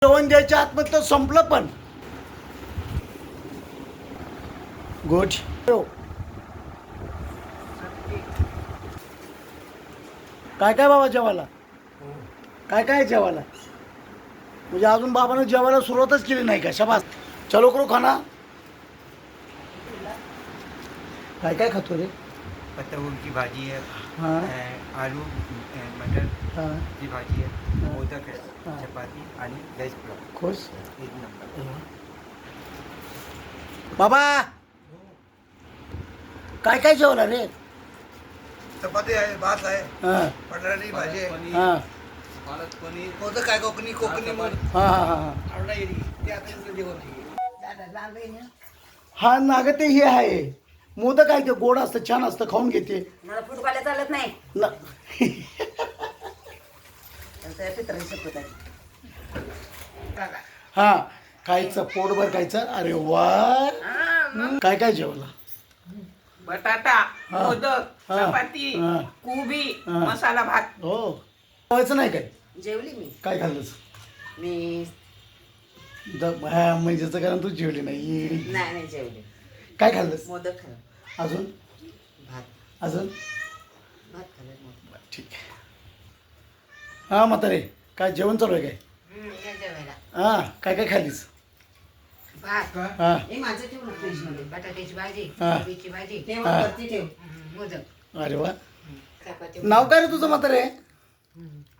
जेवण द्यायच्या आतमध्ये तर संपलं पण गोठ काय काय बाबा जेवायला काय काय जेवायला म्हणजे अजून बाबानं जेवायला सुरुवातच केली नाही का शबास चलो करू खाना काय काय खातो रे पत्तागोभी की भाजी है हाँ आलू मटर हाँ की भाजी है मोदक है हाँ। चपाती आणि वेज पुलाव खुश एक नंबर बाबा काय काय जेवला रे चपाती आहे भात आहे हां बटाट्याची भाजी आहे हां पालक पनीर मोदक काय कोकणी मोदक हां हां हां आवडा येईल ते आता तुमचं जेवण आहे. हा नाग ते हे आहे मोदक आहे ते गोड असतं छान असतं खाऊन घेते मला फुटबाला चालत नाही ना त्यांचं पितराची शपथ आहे. हा खायचं पोटभर खायचं अरे वा काय काय जेवला बटाटा हा. मोदक हा. चपाती हा. कोबी हा. मसाला भात हो खायचं नाही काय जेवली मी काय खाल्लंस मी म्हणजेच कारण तू जेवली नाही येडी. नाही जेवली काय खाल्लंस मोदक खाल्लं अजून भात अजून भात खाल्लं मोदक ठीक आहे हा म्हातारे काय जेवण चालू आहे काय या जेवायला हा काय काय खाल्लीस भात हा हे माझं ठेव ना फ्रीजमध्ये बटाट्याची भाजी हा. कोबीची भाजी हा. वरती ठेव मोदक अरे वा चपाती नाव काय रे तुझं म्हातारे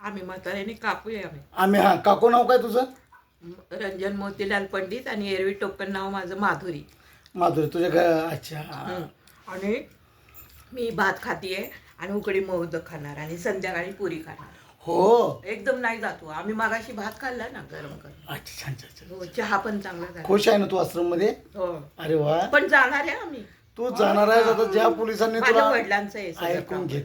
आम्ही म्हाताऱ्याने कापूया आम्ही आम्ही हा काकू नाव काय तुझं रंजन मोतीलाल पंडित आणि एरवी टोकन नाव माझं माधुरी माधुरी तुझ्या घर अच्छा आणि मी भात खातीये आणि उकडी मोदक खाणार आणि संध्याकाळी पुरी खाणार हो एकदम नाही जातो आम्ही मागाशी भात खाल्ला ना गरम करून अच्छा छान छान छान हो, चहा पण चांगला झाला खुश आहे ना तू आश्रम मध्ये हो अरे वा पण जाणार आहे आम्ही तू जाणार आहेस आता ज्या पोलिसांनी माझ्या तुला वडिलांचं आहे सगळं ऐकून काम. घे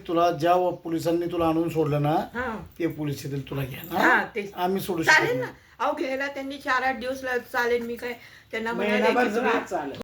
तुला ज्या पोलिसांनी तुला आणून सोडलं ना हा ते पोलीस येतील तुला घ्या हा ना तेच आम्ही सोडू चालेल शकत ना नाही अहो घ्यायला त्यांनी 4-8 दिवस चालेल मी काय त्यांना म्हणाले महिनाभर की तुम्ही- चालेल